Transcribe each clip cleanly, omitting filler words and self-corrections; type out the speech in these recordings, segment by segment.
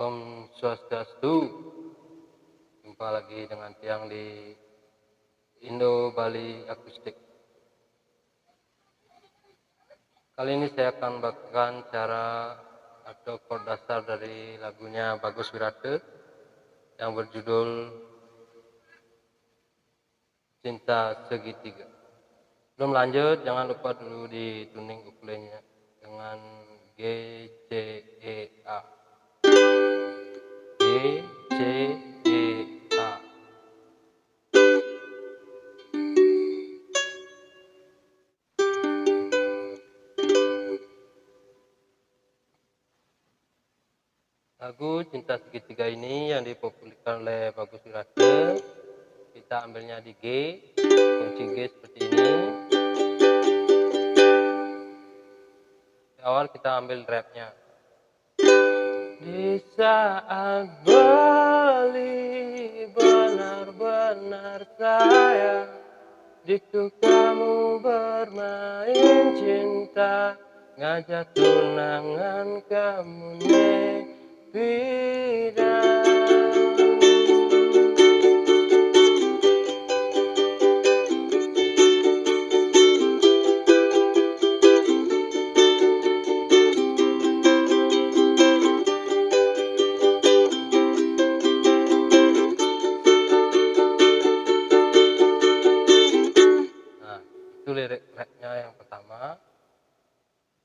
Om Swastiastu. Jumpa lagi dengan Tiang di Indo Bali Akustik. Kali ini saya akan bagikan cara atau chord dasar dari lagunya Bagus Wirate yang berjudul Cinta Segitiga. Sebelum lanjut, jangan lupa dulu di tuning ukulelenya dengan G, C, E, A. G, C, E, A. Lagu Cinta Segitiga ini yang dipopulerkan oleh Bagus Wirate. Kita ambilnya di G, kunci G seperti ini. Di awal kita ambil repnya. Di saat beli benar-benar sayang, itu kamu bermain cinta, ngajak tunangan kamu bidang. Itu lirik rapnya yang pertama.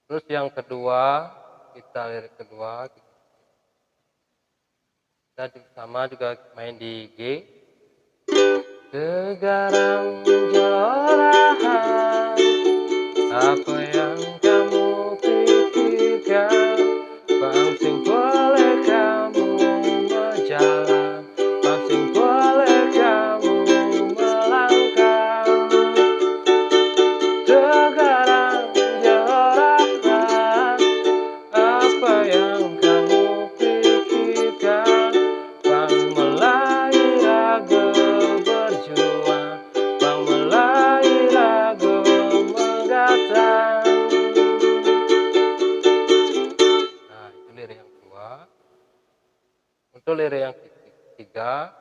Terus yang kedua, lirik kedua kita sama juga main di G. Sekarang jorahan, apa yang kamu pikirkan, pangsing boleh kamu berjalan, pangsing boleh kamu melangkah. Sekarang jorahan, apa yang kamu pikirkan, pang Melayu raga berjuang, pang Melayu raga menggatang. Nah, itu lirik yang kedua. Untuk lirik yang ketiga,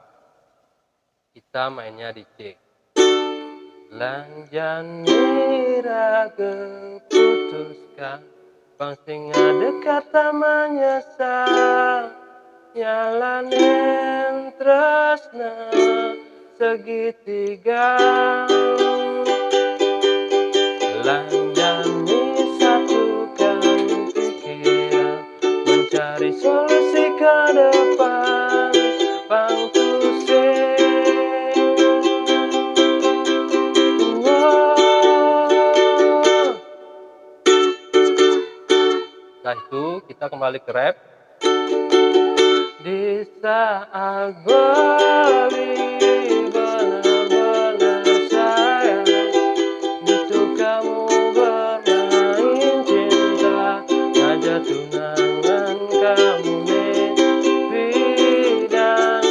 kita mainnya di C. Lanjani raga putuskan, pangsing ada kata menyesal, nyalanin tresna segitiga. Lanjani satukan pikiran, mencari solusi ke depan, pangtusing. Setelah itu kita kembali ke rap. Di saat beli benar-benar sayang, itu kamu bermain cinta, ngajak tunangan kamu bidang.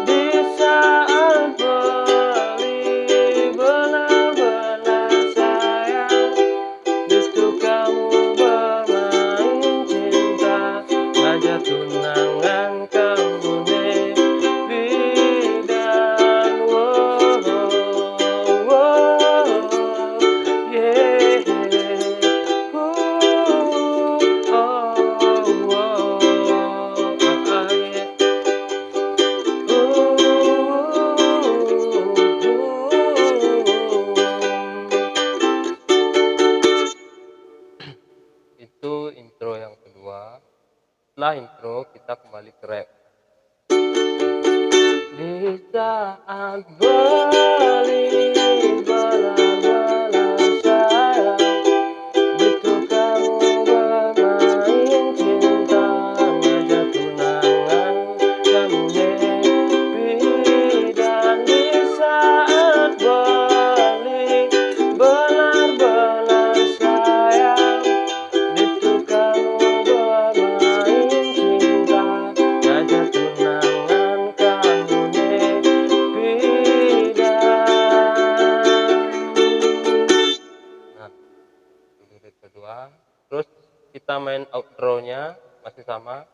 Di saat beli benar-benar sayang, itu kamu bermain cinta, ngajak tunangan kamu bidang. Wow, wow, yeah. Oh, oh, yeah. Itu intro yang kedua. Setelah intro kita kembali ke rap. Di saat beli benar-benar sayang, itu kamu bermain cinta, ngajak tunangan kamu bidang. Di saat beli benar-benar sayang, itu kamu bermain cinta, ngajak tunangan kamu bidang. Nah, itu lirik kedua. Terus kita main outro-nya. masih sama,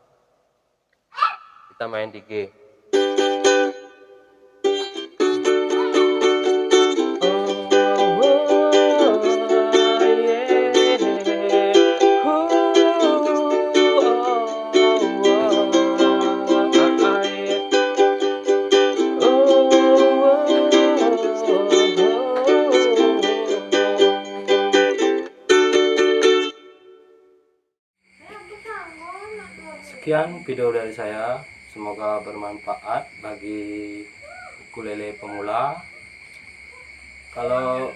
kita main di G. Sekian video dari saya, semoga bermanfaat bagi ukulele pemula. Kalau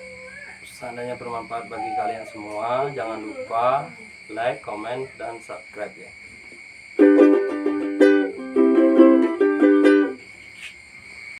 seandainya bermanfaat bagi kalian semua, jangan lupa like, comment, dan subscribe ya.